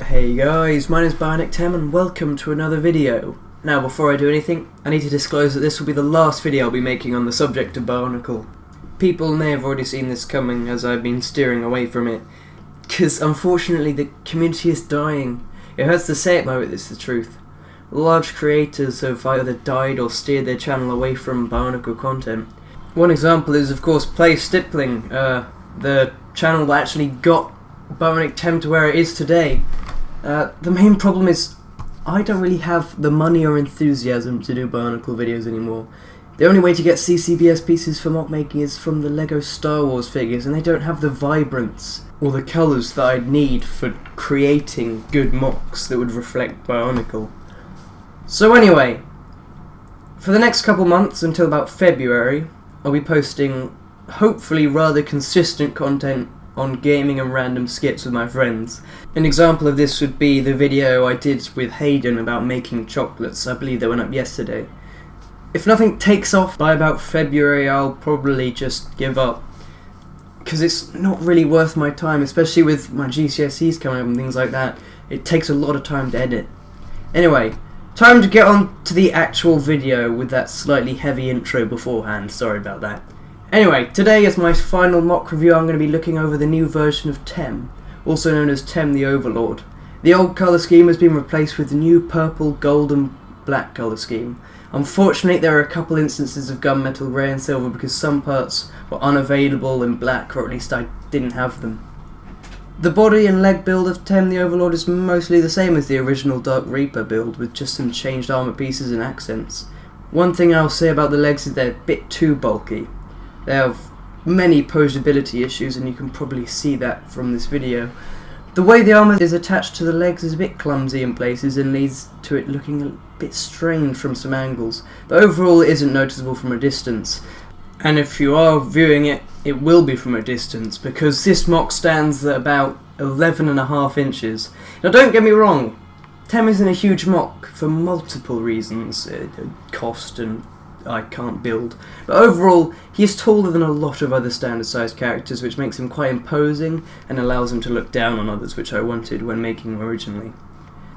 Hey guys, my name is Bionic and welcome to another video. Now before I do anything, I need to disclose that this will be the last video I'll be making on the subject of Bionicle. People may have already seen this coming as I've been steering away from it, because unfortunately the community is dying. It hurts to say it, but it's the truth. Large creators have either died or steered their channel away from Bionicle content. One example is of course Play Stippling, the channel that actually got Bionic to where it is today. The main problem is I don't really have the money or enthusiasm to do Bionicle videos anymore. The only way to get CCBS pieces for MOC making is from the LEGO Star Wars figures, and they don't have the vibrance or the colours that I'd need for creating good MOCs that would reflect Bionicle. So anyway, for the next couple months until about February, I'll be posting hopefully rather consistent content on gaming and random skits with my friends. An example of this would be the video I did with Hayden about making chocolates. I believe they went up yesterday. If nothing takes off by about February, I'll probably just give up, because it's not really worth my time, especially with my GCSEs coming up and things like that. It takes a lot of time to edit. Anyway, time to get on to the actual video with that slightly heavy intro beforehand. Sorry about that. Anyway, today as my final MOC review, I'm going to be looking over the new version of TEM, also known as TEM the Overlord. The old colour scheme has been replaced with the new purple, gold and black colour scheme. Unfortunately, there are a couple instances of gunmetal grey and silver because some parts were unavailable in black, or at least I didn't have them. The body and leg build of TEM the Overlord is mostly the same as the original Dark Reaper build, with just some changed armour pieces and accents. One thing I'll say about the legs is they're a bit too bulky. They have many posability issues, and you can probably see that from this video. The way the armour is attached to the legs is a bit clumsy in places and leads to it looking a bit strange from some angles, but overall it isn't noticeable from a distance. And if you are viewing it, it will be from a distance, because this MOC stands at about 11.5 inches. Now don't get me wrong, TEM isn't a huge MOC for multiple reasons, cost and I can't build, but overall he is taller than a lot of other standard sized characters, which makes him quite imposing and allows him to look down on others, which I wanted when making him originally.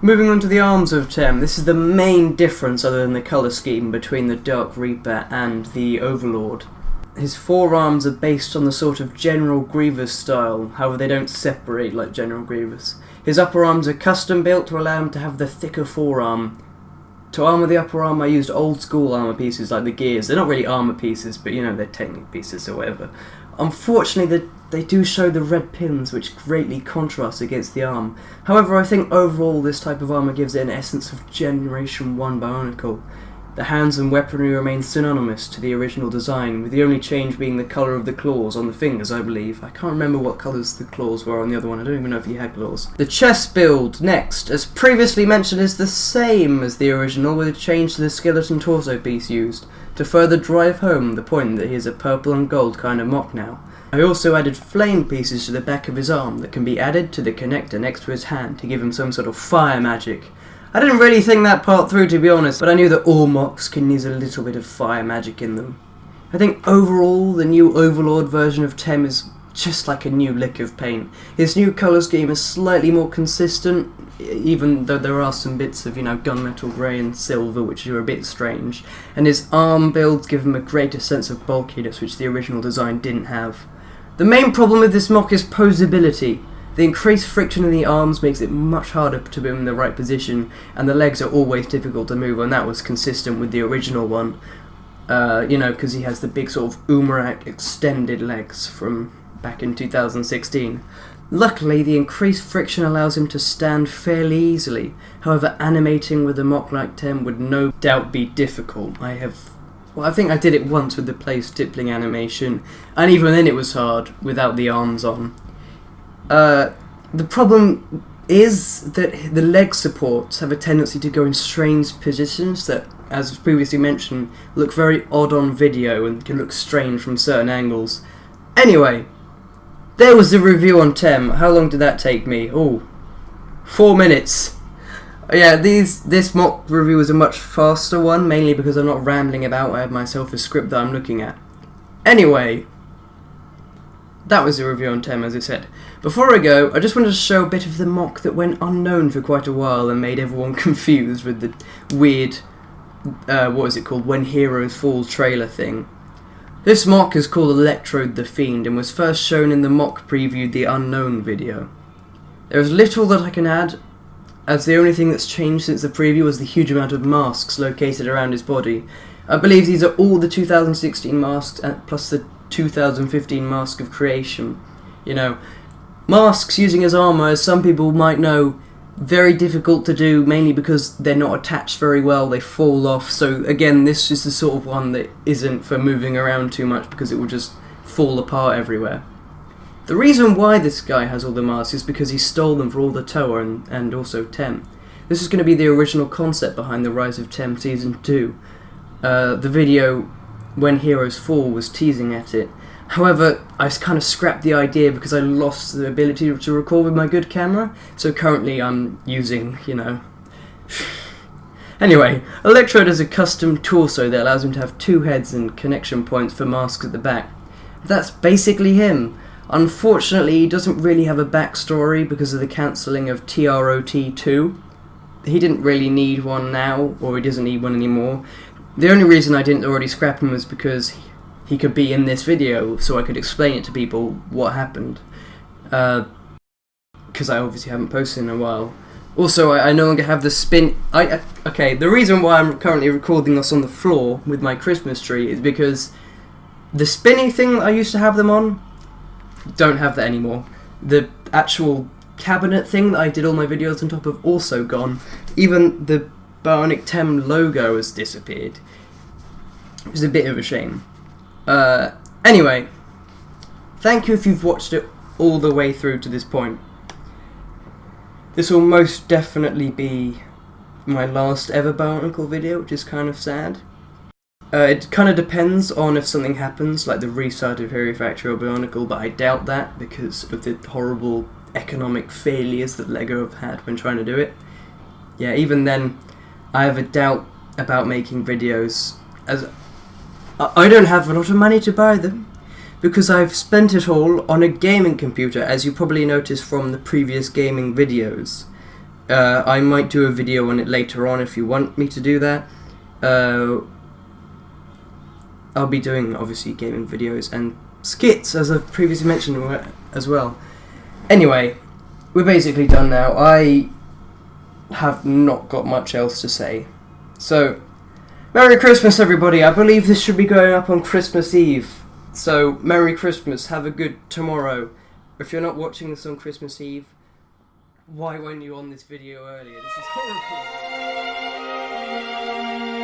Moving on to the arms of TEM, this is the main difference other than the colour scheme between the Dark Reaper and the Overlord. His forearms are based on the sort of General Grievous style, however they don't separate like General Grievous. His upper arms are custom built to allow him to have the thicker forearm. To armour the upper arm I used old school armour pieces like the gears. They're not really armour pieces, but you know, they're technic pieces or whatever. Unfortunately they do show the red pins, which greatly contrast against the arm. However, I think overall this type of armour gives it an essence of Generation 1 Bionicle. The hands and weaponry remain synonymous to the original design, with the only change being the colour of the claws on the fingers, I believe. I can't remember what colours the claws were on the other one, I don't even know if he had claws. The chest build, next, as previously mentioned, is the same as the original, with a change to the skeleton torso piece used, to further drive home the point that he is a purple and gold kind of MOC now. I also added flame pieces to the back of his arm that can be added to the connector next to his hand to give him some sort of fire magic. I didn't really think that part through, to be honest, but I knew that all MOCs can use a little bit of fire magic in them. I think overall the new Overlord version of TEM is just like a new lick of paint. His new colour scheme is slightly more consistent, even though there are some bits of, gunmetal grey and silver which are a bit strange, and his arm builds give him a greater sense of bulkiness which the original design didn't have. The main problem with this MOC is posability. The increased friction in the arms makes it much harder to put him in the right position, and the legs are always difficult to move, and that was consistent with the original one. Because he has the big sort of Umarak extended legs from back in 2016. Luckily, the increased friction allows him to stand fairly easily. However, animating with a MOC like TEM would no doubt be difficult. I think I did it once with the Play Stippling animation, and even then it was hard without the arms on. The problem is that the leg supports have a tendency to go in strange positions that, as previously mentioned, look very odd on video and can look strange from certain angles. Anyway, there was the review on TEM. How long did that take me? 4 minutes. Yeah, this MOC review is a much faster one, mainly because I'm not rambling about. I have myself a script that I'm looking at. Anyway, that was the review on TEM, as I said. Before I go, I just wanted to show a bit of the MOC that went unknown for quite a while and made everyone confused with the weird, what is it called, When Heroes Fall trailer thing. This MOC is called Electrode the Fiend and was first shown in the MOC preview The Unknown video. There is little that I can add, as the only thing that's changed since the preview was the huge amount of masks located around his body. I believe these are all the 2016 masks plus the 2015 Mask of Creation. You know, masks using as armour, as some people might know, very difficult to do, mainly because they're not attached very well, they fall off. So again, this is the sort of one that isn't for moving around too much because it will just fall apart everywhere. The reason why this guy has all the masks is because he stole them for all the Toa and also Tem. This is going to be the original concept behind the Rise of Tem Season 2. The video When Heroes Fall was teasing at it. However, I kind of scrapped the idea because I lost the ability to record with my good camera, so currently I'm using, you know... Anyway, Electrode has a custom torso that allows him to have two heads and connection points for masks at the back. That's basically him. Unfortunately, he doesn't really have a backstory because of the cancelling of TROT2. He didn't really need one now, or he doesn't need one anymore. The only reason I didn't already scrap him was because he could be in this video, so I could explain it to people what happened. Because I obviously haven't posted in a while. Also, I no longer have the spin... Okay, the reason why I'm currently recording this on the floor with my Christmas tree is because the spinning thing that I used to have them on, don't have that anymore. The actual cabinet thing that I did all my videos on top of also gone. Even the Bionic Tem logo has disappeared. It was a bit of a shame. Anyway, thank you if you've watched it all the way through to this point. This will most definitely be my last ever Bionicle video, which is kind of sad. It kind of depends on if something happens, like the restart of Hero Factory or Bionicle, but I doubt that because of the horrible economic failures that LEGO have had when trying to do it. Yeah, even then, I have a doubt about making videos, as I don't have a lot of money to buy them, because I've spent it all on a gaming computer, as you probably noticed from the previous gaming videos. I might do a video on it later on if you want me to do that. I'll be doing, obviously, gaming videos and skits, as I've previously mentioned as well. Anyway, we're basically done now. I have not got much else to say. So, Merry Christmas, everybody. I believe this should be going up on Christmas Eve. So, Merry Christmas. Have a good tomorrow. If you're not watching this on Christmas Eve, why weren't you on this video earlier? This is horrible.